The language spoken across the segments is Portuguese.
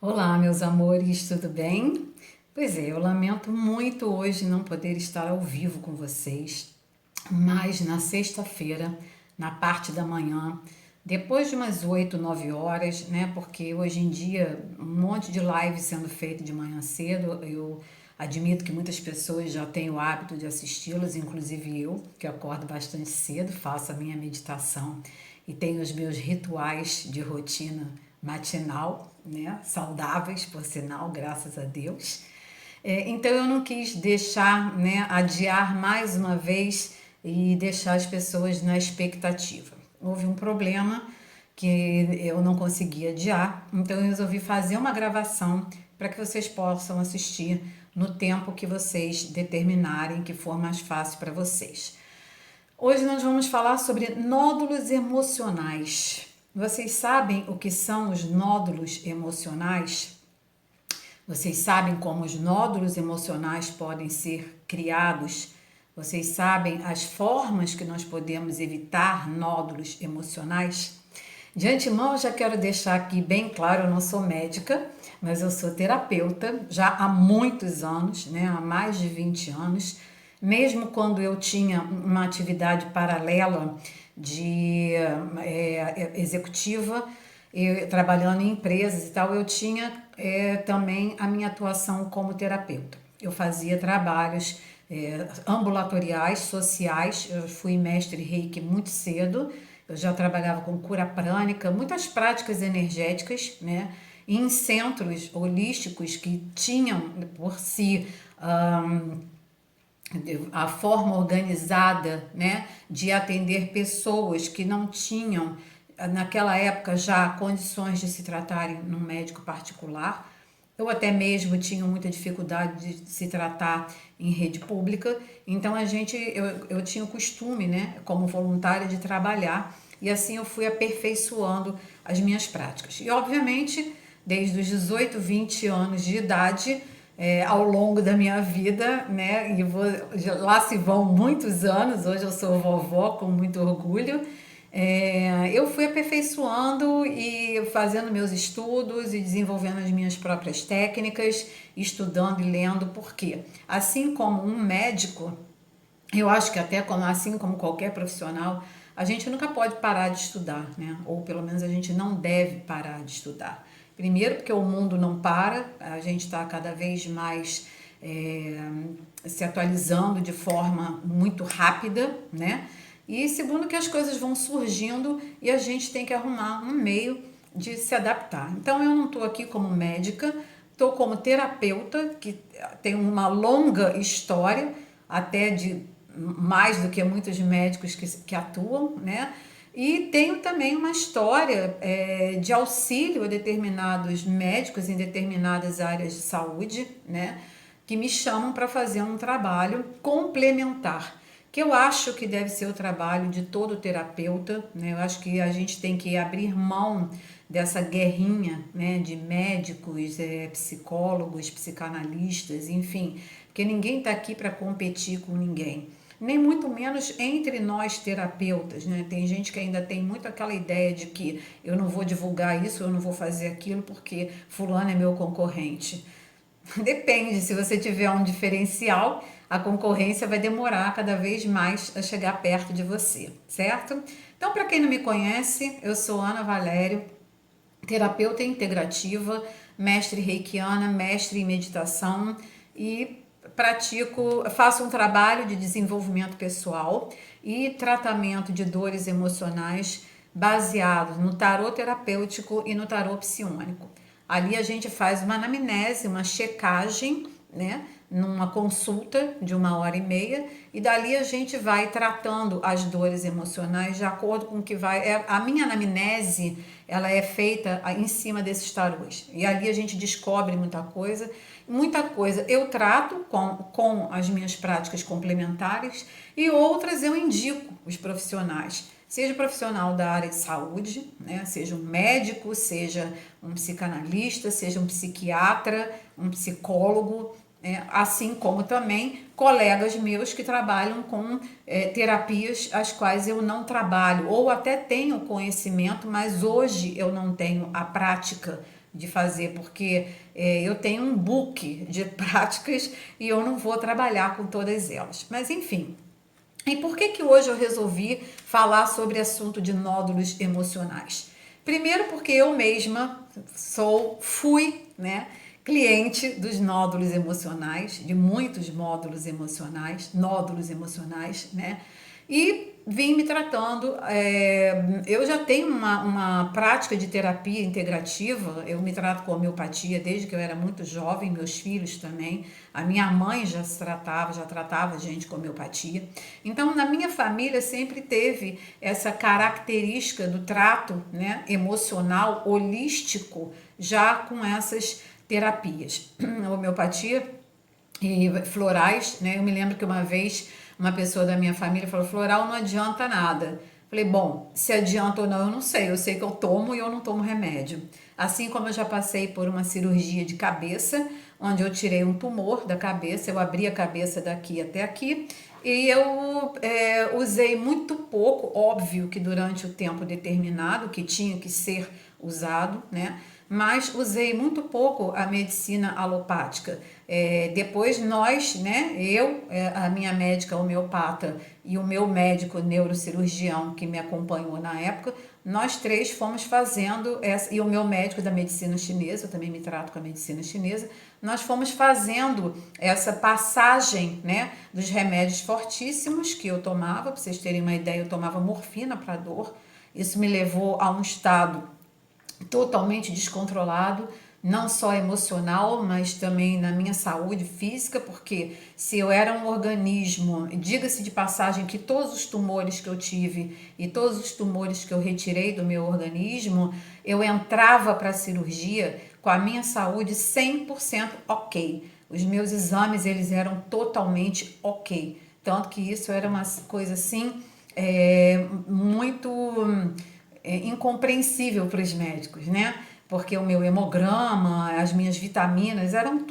Olá, meus amores, tudo bem? Pois é, eu lamento muito hoje não poder estar ao vivo com vocês, mas na sexta-feira, na parte da manhã, depois de umas 8, 9 horas, né? Porque hoje em dia um monte de live sendo feito de manhã cedo, eu admito que muitas pessoas já têm o hábito de assisti-las, inclusive eu, que acordo bastante cedo, faço a minha meditação e tenho os meus rituais de rotina matinal, né? Saudáveis, por sinal, graças a Deus. Então eu não quis deixar, né, adiar mais uma vez e deixar as pessoas na expectativa. Houve um problema que eu não consegui adiar, então eu resolvi fazer uma gravação para que vocês possam assistir no tempo que vocês determinarem que for mais fácil para vocês. Hoje nós vamos falar sobre nódulos emocionais. Vocês sabem o que são os nódulos emocionais? Vocês sabem como os nódulos emocionais podem ser criados? Vocês sabem as formas que nós podemos evitar nódulos emocionais? De antemão, eu já quero deixar aqui bem claro, eu não sou médica, mas eu sou terapeuta já há muitos anos, né, há mais de 20 anos. Mesmo quando eu tinha uma atividade paralela de executiva, trabalhando em empresas e tal, eu tinha também a minha atuação como terapeuta. Eu fazia trabalhos ambulatoriais, sociais, eu fui mestre Reiki muito cedo, eu já trabalhava com cura prânica, muitas práticas energéticas, né? Em centros holísticos que tinham por si a forma organizada, né, de atender pessoas que não tinham, naquela época, já condições de se tratarem num médico particular. Eu até mesmo tinha muita dificuldade de se tratar em rede pública, então eu tinha o costume, né, como voluntária, de trabalhar, e assim eu fui aperfeiçoando as minhas práticas. E obviamente, desde os 18, 20 anos de idade, ao longo da minha vida, né? Lá se vão muitos anos, hoje eu sou vovó com muito orgulho. Eu fui aperfeiçoando e fazendo meus estudos e desenvolvendo as minhas próprias técnicas, estudando e lendo, porque assim como um médico, eu acho que até assim como qualquer profissional, a gente nunca pode parar de estudar, né? Ou pelo menos a gente não deve parar de estudar. Primeiro, porque o mundo não para, a gente está cada vez mais se atualizando de forma muito rápida, né? E segundo, que as coisas vão surgindo e a gente tem que arrumar um meio de se adaptar. Então, eu não estou aqui como médica, estou como terapeuta, que tem uma longa história, até de mais do que muitos médicos que atuam, né? E tenho também uma história de auxílio a determinados médicos em determinadas áreas de saúde, né? Que me chamam para fazer um trabalho complementar, que eu acho que deve ser o trabalho de todo terapeuta, né? Eu acho que a gente tem que abrir mão dessa guerrinha, né, de médicos, psicólogos, psicanalistas, enfim, porque ninguém está aqui para competir com ninguém, nem muito menos entre nós terapeutas, né? Tem gente que ainda tem muito aquela ideia de que eu não vou divulgar isso, eu não vou fazer aquilo porque fulano é meu concorrente. Depende, se você tiver um diferencial, a concorrência vai demorar cada vez mais a chegar perto de você, certo? Então, para quem não me conhece, eu sou Ana Valério, terapeuta integrativa, mestre reikiana, mestre em meditação e faço um trabalho de desenvolvimento pessoal e tratamento de dores emocionais baseado no tarô terapêutico e no tarô psiônico. Ali a gente faz uma anamnese, uma checagem, né, numa consulta de 1 hora e meia, e dali a gente vai tratando as dores emocionais de acordo com o que vai. A minha anamnese, ela é feita em cima desses tarôs, e ali a gente descobre muita coisa. Muita coisa eu trato com as minhas práticas complementares, e outras eu indico os profissionais, seja profissional da área de saúde, né? Seja um médico, seja um psicanalista, seja um psiquiatra, um psicólogo, assim como também colegas meus que trabalham com terapias as quais eu não trabalho, ou até tenho conhecimento, mas hoje eu não tenho a prática, de fazer, porque eu tenho um book de práticas e eu não vou trabalhar com todas elas. Mas enfim. E por que que hoje eu resolvi falar sobre assunto de nódulos emocionais? Primeiro porque eu mesma fui, né, cliente dos nódulos emocionais, de muitos nódulos emocionais, né? E vim me tratando. Eu já tenho uma prática de terapia integrativa, eu me trato com homeopatia desde que eu era muito jovem, meus filhos também. A minha mãe já tratava gente com homeopatia. Então, na minha família sempre teve essa característica do trato, né, emocional, holístico, já com essas terapias. A homeopatia e florais, né? Eu me lembro que uma vez uma pessoa da minha família falou: floral não adianta nada. Falei: bom, se adianta ou não, eu não sei. Eu sei que eu tomo e eu não tomo remédio. Assim como eu já passei por uma cirurgia de cabeça, onde eu tirei um tumor da cabeça, eu abri a cabeça daqui até aqui e eu usei muito pouco, óbvio que durante o tempo determinado que tinha que ser usado, né? Mas usei muito pouco a medicina alopática. Depois nós, né, a minha médica homeopata e o meu médico neurocirurgião que me acompanhou na época, nós três fomos fazendo, e o meu médico da medicina chinesa, eu também me trato com a medicina chinesa, nós fomos fazendo essa passagem, né, dos remédios fortíssimos que eu tomava. Para vocês terem uma ideia, eu tomava morfina para dor. Isso me levou a um estado totalmente descontrolado, não só emocional, mas também na minha saúde física, porque se eu era um organismo, diga-se de passagem que todos os tumores que eu tive e todos os tumores que eu retirei do meu organismo, eu entrava para a cirurgia com a minha saúde 100% ok. Os meus exames, eles eram totalmente ok. Tanto que isso era uma coisa assim, muito incompreensível para os médicos, né? Porque o meu hemograma, as minhas vitaminas eram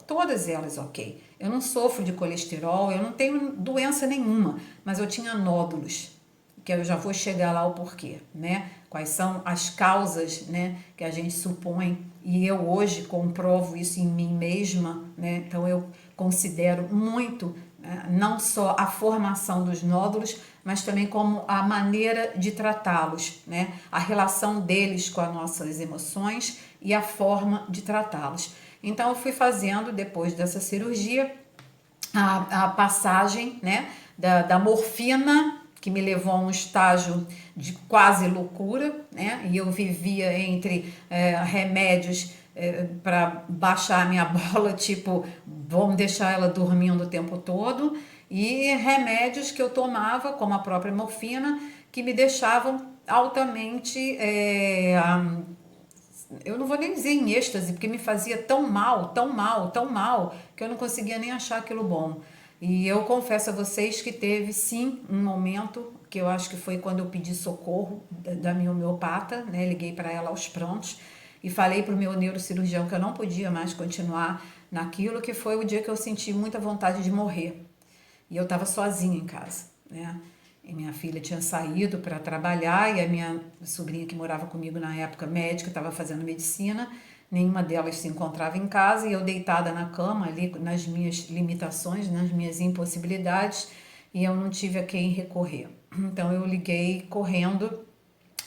todas elas ok. Eu não sofro de colesterol, eu não tenho doença nenhuma, mas eu tinha nódulos, que eu já vou chegar lá o porquê, né? Quais são as causas, né, que a gente supõe, e eu hoje comprovo isso em mim mesma, né? Então eu considero muito, né, não só a formação dos nódulos, mas também como a maneira de tratá-los, né? A relação deles com as nossas emoções e a forma de tratá-los. Então eu fui fazendo, depois dessa cirurgia, a passagem, né, da morfina, que me levou a um estágio de quase loucura, né? E eu vivia entre remédios para baixar a minha bola, tipo, vamos deixar ela dormindo o tempo todo, e remédios que eu tomava, como a própria morfina, que me deixavam altamente eu não vou nem dizer em êxtase, porque me fazia tão mal, tão mal, tão mal, que eu não conseguia nem achar aquilo bom. E eu confesso a vocês que teve sim um momento que eu acho que foi quando eu pedi socorro da minha homeopata, né? Liguei para ela aos prantos e falei para o meu neurocirurgião que eu não podia mais continuar naquilo, que foi o dia que eu senti muita vontade de morrer. E eu estava sozinha em casa, né? E minha filha tinha saído para trabalhar e a minha sobrinha que morava comigo na época, médica, estava fazendo medicina. Nenhuma delas se encontrava em casa e eu deitada na cama ali nas minhas limitações, nas minhas impossibilidades, e eu não tive a quem recorrer. Então eu liguei correndo,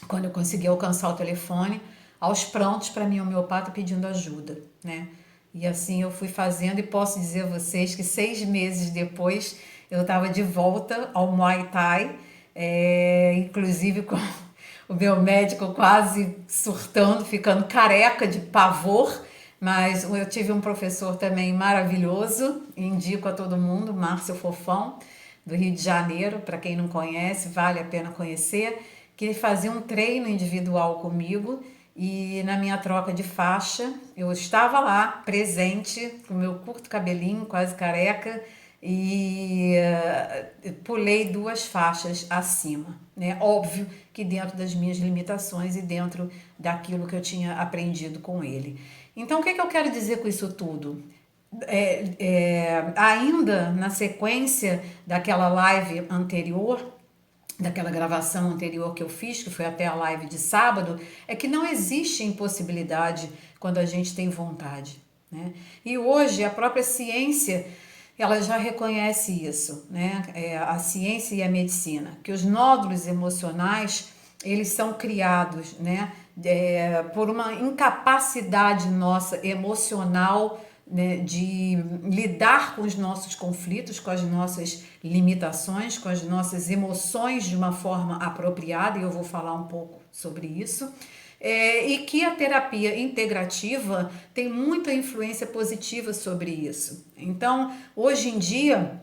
quando eu consegui alcançar o telefone, aos prantos para minha homeopata pedindo ajuda, né? E assim eu fui fazendo, e posso dizer a vocês que 6 meses depois eu estava de volta ao Muay Thai, inclusive com o meu médico quase surtando, ficando careca de pavor, mas eu tive um professor também maravilhoso, indico a todo mundo, Márcio Fofão, do Rio de Janeiro, para quem não conhece, vale a pena conhecer, que ele fazia um treino individual comigo, e na minha troca de faixa, eu estava lá, presente, com o meu curto cabelinho, quase careca, e pulei 2 faixas acima, né? Óbvio que dentro das minhas limitações e dentro daquilo que eu tinha aprendido com ele. Então, o que eu quero dizer com isso tudo? Ainda na sequência daquela live anterior, daquela gravação anterior que eu fiz, que foi até a live de sábado, é que não existe impossibilidade quando a gente tem vontade, né? E hoje a própria ciência, ela já reconhece isso, né? A ciência e a medicina, que os nódulos emocionais, eles são criados, né? Por uma incapacidade nossa emocional, né, de lidar com os nossos conflitos, com as nossas limitações, com as nossas emoções de uma forma apropriada, e eu vou falar um pouco sobre isso. E que a terapia integrativa tem muita influência positiva sobre isso. Então, hoje em dia,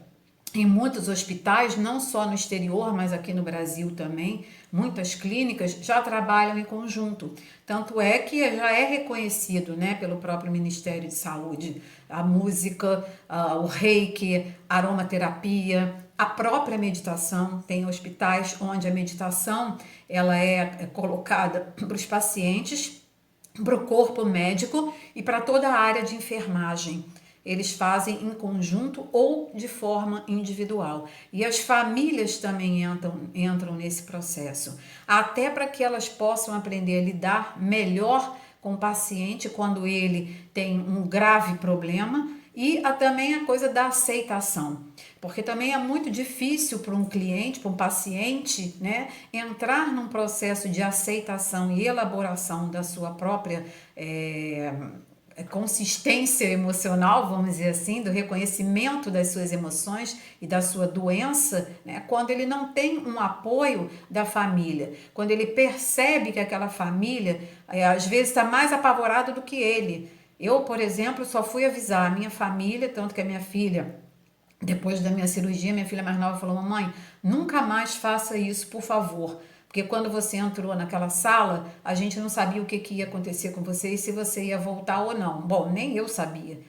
em muitos hospitais, não só no exterior, mas aqui no Brasil também, muitas clínicas já trabalham em conjunto. Tanto é que já é reconhecido, né, pelo próprio Ministério de Saúde, a música, o reiki, a aromaterapia, a própria meditação. Tem hospitais onde a meditação ela é colocada para os pacientes, para o corpo médico e para toda a área de enfermagem. Eles fazem em conjunto ou de forma individual. E as famílias também entram nesse processo, até para que elas possam aprender a lidar melhor com o paciente quando ele tem um grave problema, e também a coisa da aceitação, porque também é muito difícil para um cliente, para um paciente, né, entrar num processo de aceitação e elaboração da sua própria consistência emocional, vamos dizer assim, do reconhecimento das suas emoções e da sua doença, né, quando ele não tem um apoio da família, quando ele percebe que aquela família às vezes está mais apavorada do que ele. Eu, por exemplo, só fui avisar a minha família, tanto que a minha filha, depois da minha cirurgia, minha filha mais nova falou: mamãe, nunca mais faça isso, por favor. Porque quando você entrou naquela sala, a gente não sabia o que ia acontecer com você e se você ia voltar ou não. Bom, nem eu sabia,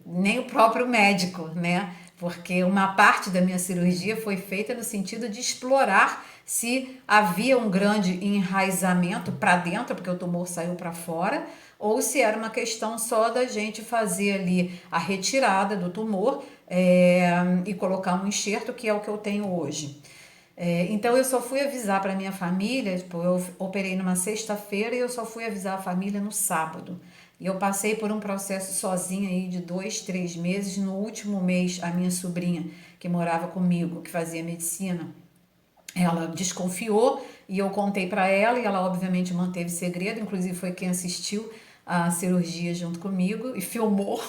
nem o próprio médico, né? Porque uma parte da minha cirurgia foi feita no sentido de explorar se havia um grande enraizamento para dentro, porque o tumor saiu para fora, ou se era uma questão só da gente fazer ali a retirada do tumor e colocar um enxerto, que é o que eu tenho hoje. Então eu só fui avisar para minha família, tipo, eu operei numa sexta-feira e eu só fui avisar a família no sábado. E eu passei por um processo sozinha aí de 2, 3 meses. No último mês, a minha sobrinha, que morava comigo, que fazia medicina, ela desconfiou e eu contei para ela, e ela obviamente manteve segredo, inclusive foi quem assistiu a cirurgia junto comigo e filmou.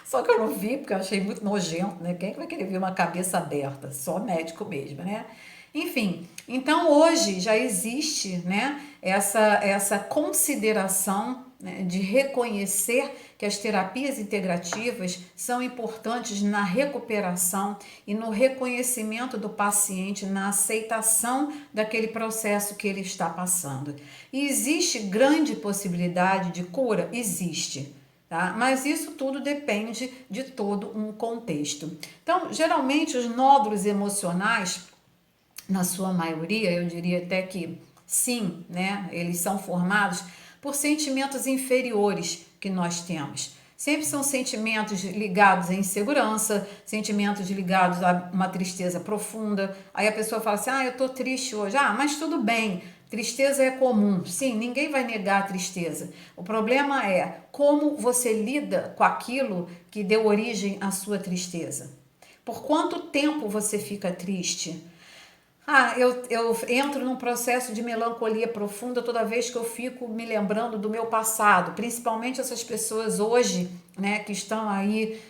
Só que eu não vi, porque eu achei muito nojento, né? Quem é que vai querer ver uma cabeça aberta? Só médico mesmo, né? Enfim, então hoje já existe, né, essa consideração, né, de reconhecer que as terapias integrativas são importantes na recuperação e no reconhecimento do paciente, na aceitação daquele processo que ele está passando. E existe grande possibilidade de cura? Existe. Tá? Mas isso tudo depende de todo um contexto. Então, geralmente, os nódulos emocionais, na sua maioria, eu diria até que sim, né? Eles são formados por sentimentos inferiores que nós temos. Sempre são sentimentos ligados à insegurança, sentimentos ligados a uma tristeza profunda. Aí a pessoa fala assim: ah, eu tô triste hoje. Ah, mas tudo bem, tristeza é comum. Sim, ninguém vai negar a tristeza. O problema é como você lida com aquilo que deu origem à sua tristeza. Por quanto tempo você fica triste? Ah, eu entro num processo de melancolia profunda toda vez que eu fico me lembrando do meu passado, principalmente essas pessoas hoje, né, que estão aí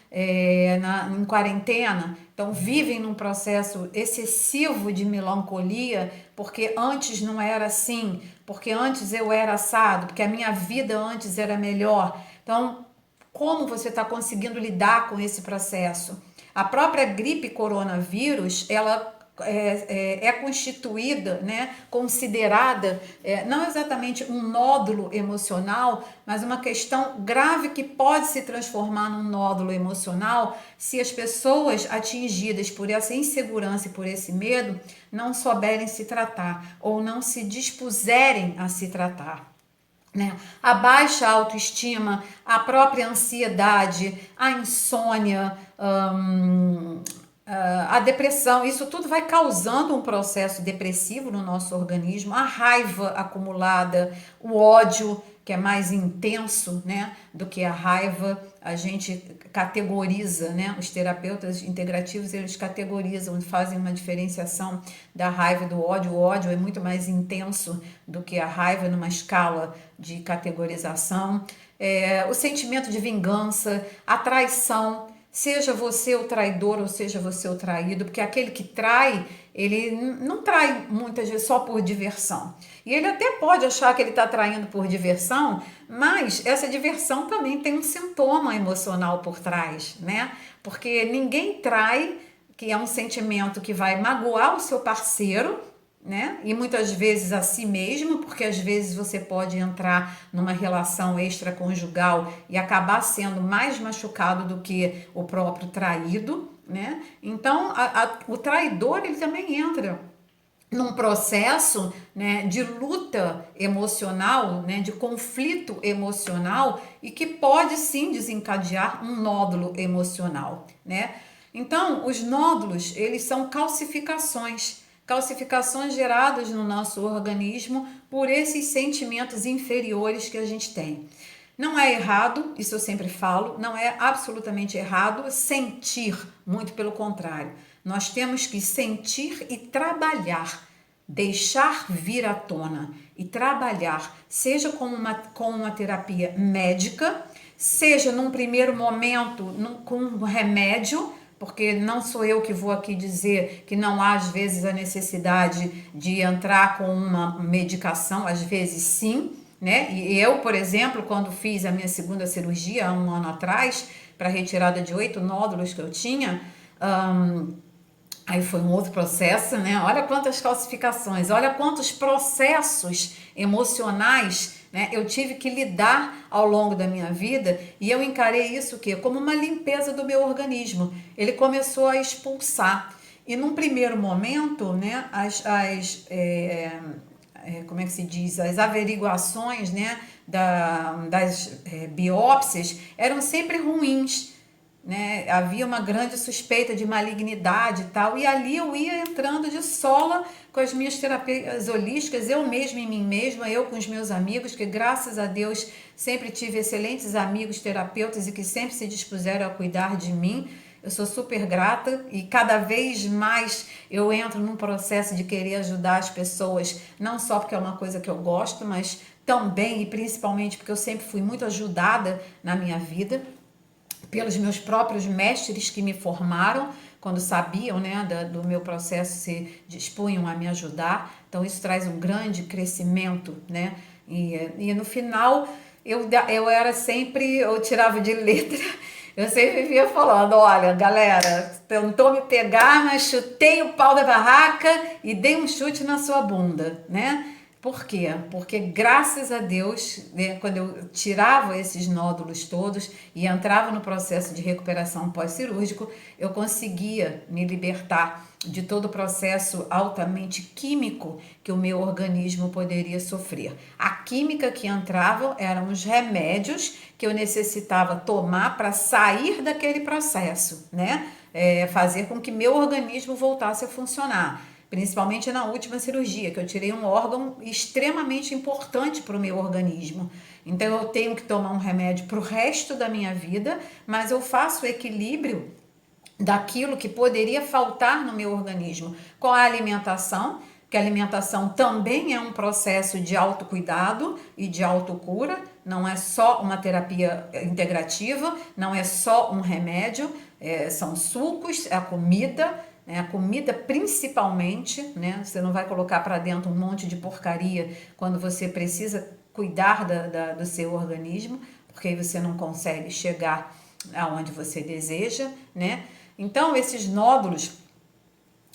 em quarentena, então vivem num processo excessivo de melancolia, porque antes não era assim, porque antes eu era assado, porque a minha vida antes era melhor. Então, como você está conseguindo lidar com esse processo? A própria gripe coronavírus, ela é constituída, né, considerada não exatamente um nódulo emocional, mas uma questão grave que pode se transformar num nódulo emocional se as pessoas atingidas por essa insegurança e por esse medo não souberem se tratar ou não se dispuserem a se tratar. Né? A baixa autoestima, a própria ansiedade, a insônia, a depressão, isso tudo vai causando um processo depressivo no nosso organismo, a raiva acumulada, o ódio, que é mais intenso, né, do que a raiva. A gente categoriza, né, os terapeutas integrativos, eles categorizam, fazem uma diferenciação da raiva e do ódio. O ódio é muito mais intenso do que a raiva numa escala de categorização. O sentimento de vingança, a traição, seja você o traidor ou seja você o traído, porque aquele que trai, ele não trai muitas vezes só por diversão. E ele até pode achar que ele está traindo por diversão, mas essa diversão também tem um sintoma emocional por trás, né? Porque ninguém trai, que é um sentimento que vai magoar o seu parceiro, né? E muitas vezes a si mesmo, porque às vezes você pode entrar numa relação extraconjugal e acabar sendo mais machucado do que o próprio traído, né? Então, o traidor, ele também entra num processo, né, de luta emocional, né, de conflito emocional e que pode sim desencadear um nódulo emocional, né? Então, os nódulos, eles são calcificações geradas no nosso organismo por esses sentimentos inferiores que a gente tem. Não é errado, isso eu sempre falo, não é absolutamente errado sentir, muito pelo contrário. Nós temos que sentir e trabalhar, deixar vir à tona e trabalhar, seja com uma terapia médica, seja num primeiro momento com um remédio, porque não sou eu que vou aqui dizer que não há às vezes a necessidade de entrar com uma medicação, às vezes sim, né? E eu, por exemplo, quando fiz a minha segunda cirurgia há um ano atrás, para retirada de 8 nódulos que eu tinha, aí foi um outro processo, né? Olha quantas calcificações, olha quantos processos emocionais, né, eu tive que lidar ao longo da minha vida, e eu encarei isso como uma limpeza do meu organismo. Ele começou a expulsar. E num primeiro momento, né, como é que se diz, as averiguações, né, das biópsias eram sempre ruins, né? Havia uma grande suspeita de malignidade e tal, e ali eu ia entrando de sola com as minhas terapias holísticas, eu mesma em mim mesma, eu com os meus amigos, que graças a Deus sempre tive excelentes amigos terapeutas e que sempre se dispuseram a cuidar de mim. Eu sou super grata e cada vez mais eu entro num processo de querer ajudar as pessoas, não só porque é uma coisa que eu gosto, mas também e principalmente porque eu sempre fui muito ajudada na minha vida pelos meus próprios mestres que me formaram, quando sabiam, né, do meu processo, se dispunham a me ajudar. Então isso traz um grande crescimento, né? E no final eu era sempre, eu tirava de letra, eu sempre vivia falando, olha, galera, tentou me pegar, mas chutei o pau da barraca e dei um chute na sua bunda, né? Por quê? Porque graças a Deus, né, quando eu tirava esses nódulos todos e entrava no processo de recuperação pós-cirúrgico, eu conseguia me libertar de todo o processo altamente químico que o meu organismo poderia sofrer. A química que entrava eram os remédios que eu necessitava tomar para sair daquele processo, né? Fazer com que meu organismo voltasse a funcionar. Principalmente na última cirurgia, que eu tirei um órgão extremamente importante para o meu organismo. Então eu tenho que tomar um remédio para o resto da minha vida, mas eu faço o equilíbrio daquilo que poderia faltar no meu organismo com a alimentação, que a alimentação também é um processo de autocuidado e de autocura, não é só uma terapia integrativa, não é só um remédio, são sucos, é a comida, né? A comida principalmente, né? Você não vai colocar para dentro um monte de porcaria quando você precisa cuidar do seu organismo, porque aí você não consegue chegar aonde você deseja, né? Então, esses nódulos,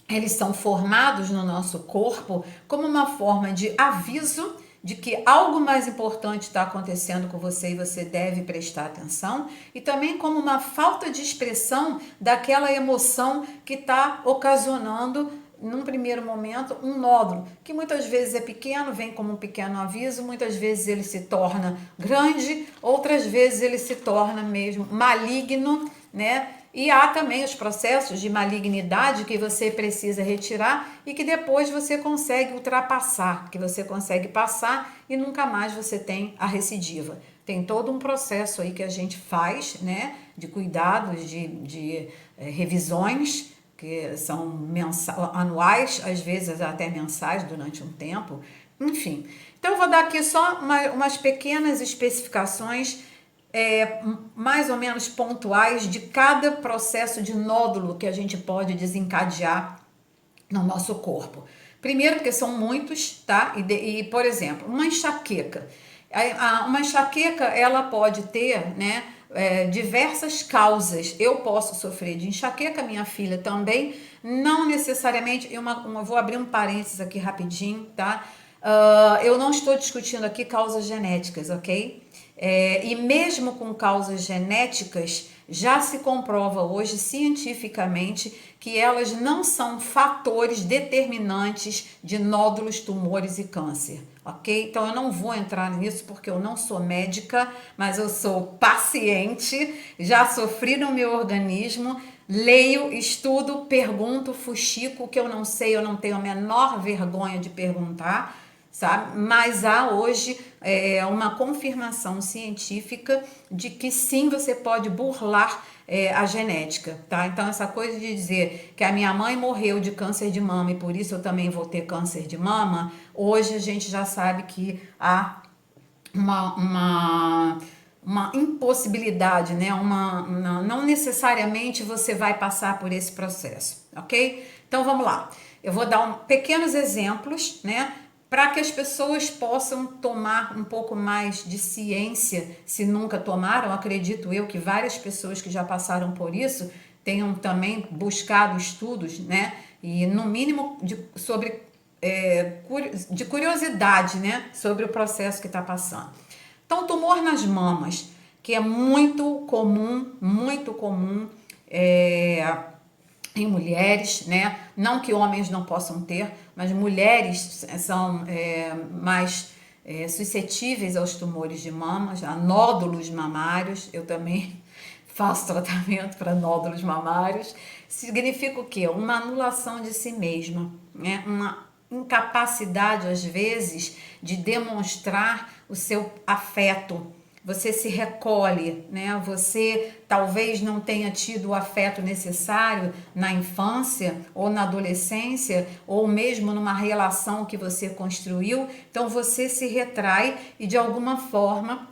eles são formados no nosso corpo como uma forma de aviso de que algo mais importante está acontecendo com você e você deve prestar atenção, e também como uma falta de expressão daquela emoção que está ocasionando, num primeiro momento, um nódulo, que muitas vezes é pequeno, vem como um pequeno aviso, muitas vezes ele se torna grande, outras vezes ele se torna mesmo maligno, né? E há também os processos de malignidade que você precisa retirar e que depois você consegue ultrapassar, que você consegue passar e nunca mais você tem a recidiva. Tem todo um processo aí que a gente faz, né, de cuidados, de revisões, que são anuais, às vezes até mensais durante um tempo, enfim. Então eu vou dar aqui só umas pequenas especificações mais ou menos pontuais de cada processo de nódulo que a gente pode desencadear no nosso corpo. Primeiro, porque são muitos, tá? Por exemplo, uma enxaqueca. Uma enxaqueca, ela pode ter, né, diversas causas. Eu posso sofrer de enxaqueca, minha filha também. Não necessariamente, vou abrir um parênteses aqui rapidinho, tá? Eu não estou discutindo aqui causas genéticas, ok? E mesmo com causas genéticas, já se comprova hoje cientificamente que elas não são fatores determinantes de nódulos, tumores e câncer, ok? Então eu não vou entrar nisso porque eu não sou médica, mas eu sou paciente, já sofri no meu organismo, leio, estudo, pergunto, fuxico, o que eu não sei, eu não tenho a menor vergonha de perguntar, sabe? Mas há hoje uma confirmação científica de que sim, você pode burlar a genética, tá? Então essa coisa de dizer que a minha mãe morreu de câncer de mama e por isso eu também vou ter câncer de mama, hoje a gente já sabe que há uma impossibilidade, né? Não necessariamente você vai passar por esse processo, ok? Então vamos lá. Eu vou dar pequenos exemplos, né? Para que as pessoas possam tomar um pouco mais de ciência, se nunca tomaram, acredito eu que várias pessoas que já passaram por isso tenham também buscado estudos, né? E no mínimo de curiosidade, né? Sobre o processo que está passando. Então, tumor nas mamas, que é muito comum em mulheres, né? Não que homens não possam ter, mas mulheres são mais suscetíveis aos tumores de mamas, a nódulos mamários. Eu também faço tratamento para nódulos mamários. Significa o quê? Uma anulação de si mesma, né? Uma incapacidade, às vezes, de demonstrar o seu afeto. Você se recolhe, né? Você talvez não tenha tido o afeto necessário na infância ou na adolescência ou mesmo numa relação que você construiu. Então você se retrai e de alguma forma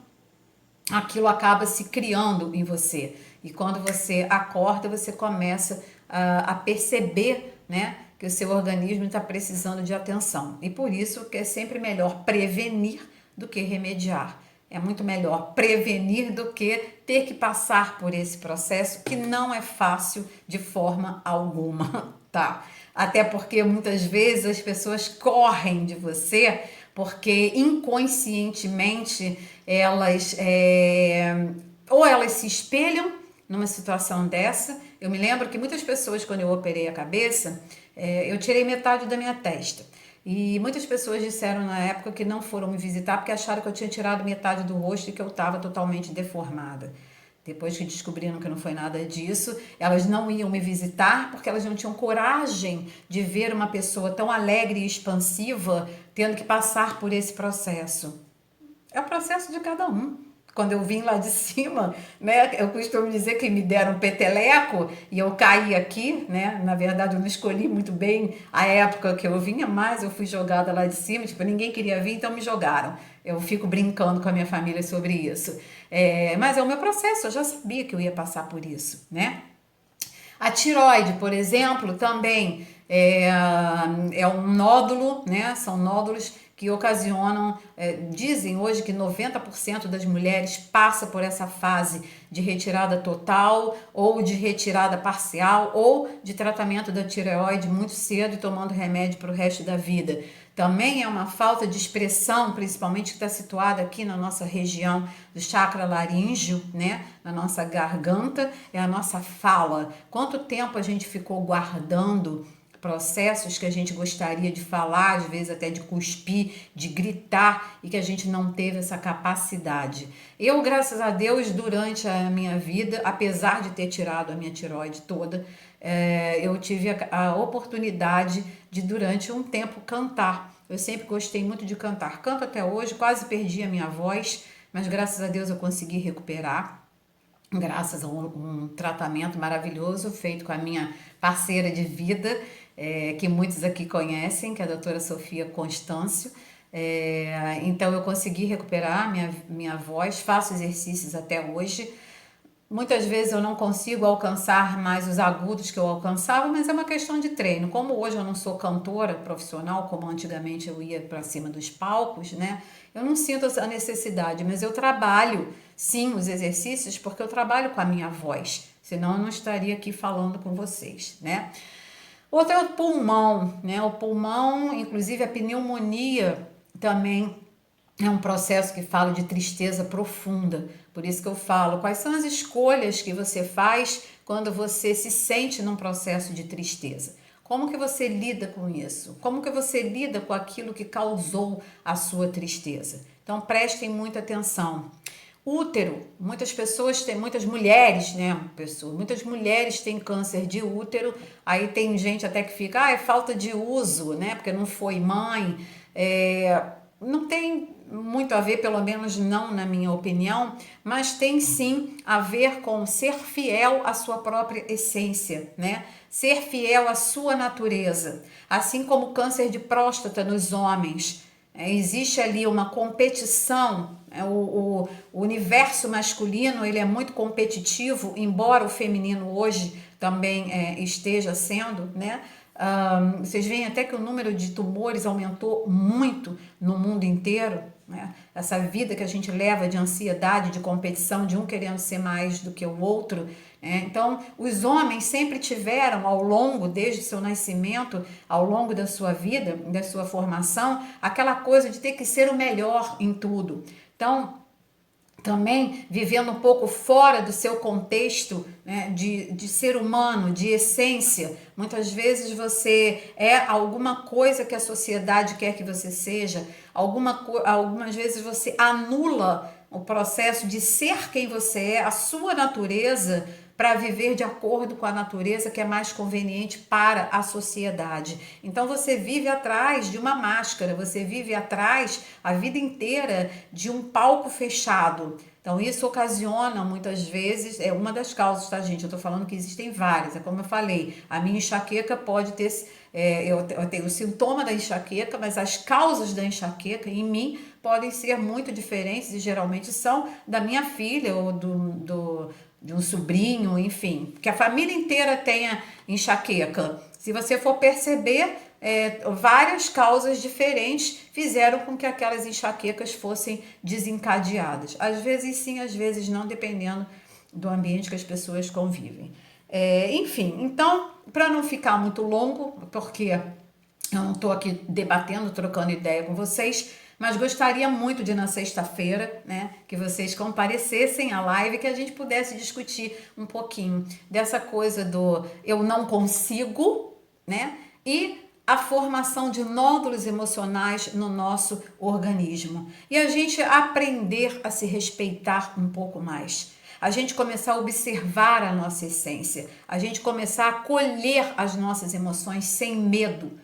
aquilo acaba se criando em você. E quando você acorda, você começa a perceber, né, que o seu organismo está precisando de atenção. E por isso que é sempre melhor prevenir do que remediar. É muito melhor prevenir do que ter que passar por esse processo que não é fácil de forma alguma, tá? Até porque muitas vezes as pessoas correm de você porque inconscientemente elas ou elas se espelham numa situação dessa. Eu me lembro que muitas pessoas, quando eu operei a cabeça, eu tirei metade da minha testa. E muitas pessoas disseram na época que não foram me visitar porque acharam que eu tinha tirado metade do rosto e que eu estava totalmente deformada. Depois que descobriram que não foi nada disso, elas não iam me visitar porque elas não tinham coragem de ver uma pessoa tão alegre e expansiva tendo que passar por esse processo. É o processo de cada um. Quando eu vim lá de cima, né, eu costumo dizer que me deram um peteleco e eu caí aqui, né? Na verdade, eu não escolhi muito bem a época que eu vinha, mas eu fui jogada lá de cima, tipo, ninguém queria vir, então me jogaram. Eu fico brincando com a minha família sobre isso. Mas é o meu processo, eu já sabia que eu ia passar por isso, né? A tireoide, por exemplo, também é um nódulo, né? São nódulos que ocasionam, dizem hoje que 90% das mulheres passa por essa fase de retirada total ou de retirada parcial ou de tratamento da tireoide muito cedo e tomando remédio para o resto da vida. Também é uma falta de expressão, principalmente que está situada aqui na nossa região do chakra laríngeo, né? Na nossa garganta, é a nossa fala. Quanto tempo a gente ficou guardando processos que a gente gostaria de falar, às vezes até de cuspir, de gritar, e que a gente não teve essa capacidade. Eu, graças a Deus, durante a minha vida, apesar de ter tirado a minha tireoide toda, eu tive a oportunidade de, durante um tempo, cantar. Eu sempre gostei muito de cantar. Canto até hoje, quase perdi a minha voz, mas graças a Deus eu consegui recuperar, graças a um tratamento maravilhoso feito com a minha parceira de vida, que muitos aqui conhecem, que é a doutora Sofia Constâncio. Então eu consegui recuperar minha voz, faço exercícios até hoje. Muitas vezes eu não consigo alcançar mais os agudos que eu alcançava, mas é uma questão de treino. Como hoje eu não sou cantora profissional, como antigamente eu ia para cima dos palcos, né? Eu não sinto a necessidade, mas eu trabalho sim os exercícios porque eu trabalho com a minha voz, senão eu não estaria aqui falando com vocês, né? Outro é o pulmão, né? O pulmão, inclusive a pneumonia também é um processo que fala de tristeza profunda. Por isso que eu falo, quais são as escolhas que você faz quando você se sente num processo de tristeza? Como que você lida com isso? Como que você lida com aquilo que causou a sua tristeza? Então prestem muita atenção. Útero, muitas pessoas têm, muitas mulheres, né? Muitas mulheres têm câncer de útero. Aí tem gente até que fica, é falta de uso, né? Porque não foi mãe. Não tem muito a ver, pelo menos não na minha opinião, mas tem sim a ver com ser fiel à sua própria essência, né? Ser fiel à sua natureza. Assim como o câncer de próstata nos homens. Existe ali uma competição, o universo masculino ele é muito competitivo, embora o feminino hoje também esteja sendo, né? Vocês veem até que o número de tumores aumentou muito no mundo inteiro, né? Essa vida que a gente leva de ansiedade, de competição, de um querendo ser mais do que o outro. Então, os homens sempre tiveram ao longo, desde o seu nascimento, ao longo da sua vida, da sua formação, aquela coisa de ter que ser o melhor em tudo. Então, também vivendo um pouco fora do seu contexto, né, de ser humano, de essência. Muitas vezes você é alguma coisa que a sociedade quer que você seja, algumas vezes você anula o processo de ser quem você é, a sua natureza, para viver de acordo com a natureza que é mais conveniente para a sociedade. Então você vive atrás de uma máscara, você vive atrás a vida inteira de um palco fechado. Então isso ocasiona muitas vezes, é uma das causas, tá gente? Eu tô falando que existem várias, é como eu falei, a minha enxaqueca pode ter, eu tenho o sintoma da enxaqueca, mas as causas da enxaqueca em mim podem ser muito diferentes e geralmente são da minha filha ou de um sobrinho, enfim, que a família inteira tenha enxaqueca. Se você for perceber, várias causas diferentes fizeram com que aquelas enxaquecas fossem desencadeadas. Às vezes sim, às vezes não, dependendo do ambiente que as pessoas convivem. Enfim, então, para não ficar muito longo, porque eu não estou aqui debatendo, trocando ideia com vocês, mas gostaria muito de na sexta-feira, né, que vocês comparecessem à live, que a gente pudesse discutir um pouquinho dessa coisa do eu não consigo, né, e a formação de nódulos emocionais no nosso organismo. E a gente aprender a se respeitar um pouco mais. A gente começar a observar a nossa essência. A gente começar a acolher as nossas emoções sem medo,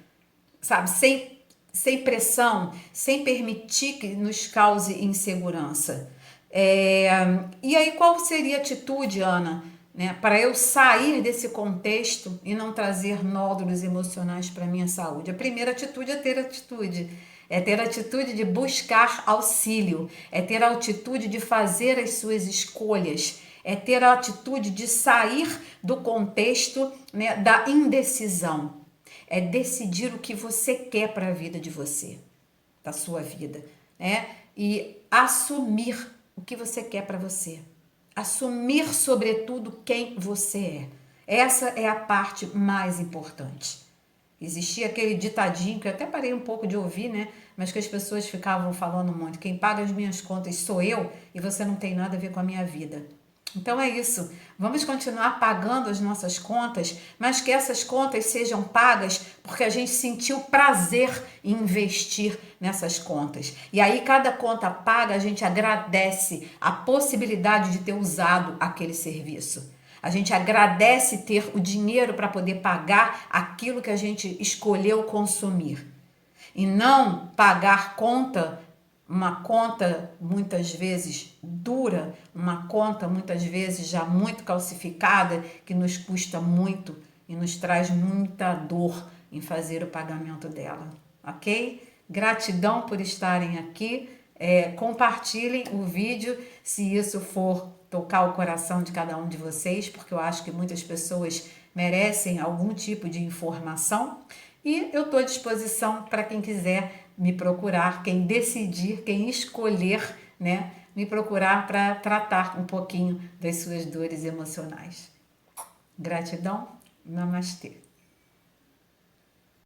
sabe? Sem pressão, sem permitir que nos cause insegurança. E aí, qual seria a atitude, Ana, né, para eu sair desse contexto e não trazer nódulos emocionais para a minha saúde? A primeira atitude é ter atitude. É ter a atitude de buscar auxílio. É ter a atitude de fazer as suas escolhas. É ter a atitude de sair do contexto, né, da indecisão. É decidir o que você quer para a vida de você, da sua vida, né? E assumir o que você quer para você. Assumir, sobretudo, quem você é. Essa é a parte mais importante. Existia aquele ditadinho que eu até parei um pouco de ouvir, né? Mas que as pessoas ficavam falando muito. Quem paga as minhas contas sou eu e você não tem nada a ver com a minha vida. Então é isso. Vamos continuar pagando as nossas contas, mas que essas contas sejam pagas porque a gente sentiu prazer em investir nessas contas. E aí, cada conta paga, a gente agradece a possibilidade de ter usado aquele serviço. A gente agradece ter o dinheiro para poder pagar aquilo que a gente escolheu consumir. E não pagar conta, uma conta muitas vezes dura, uma conta muitas vezes já muito calcificada, que nos custa muito e nos traz muita dor em fazer o pagamento dela, ok? Gratidão por estarem aqui. Compartilhem o vídeo se isso for tocar o coração de cada um de vocês, porque eu acho que muitas pessoas merecem algum tipo de informação. E eu estou à disposição para quem quiser me procurar, quem decidir, quem escolher, né, me procurar para tratar um pouquinho das suas dores emocionais. Gratidão, namastê.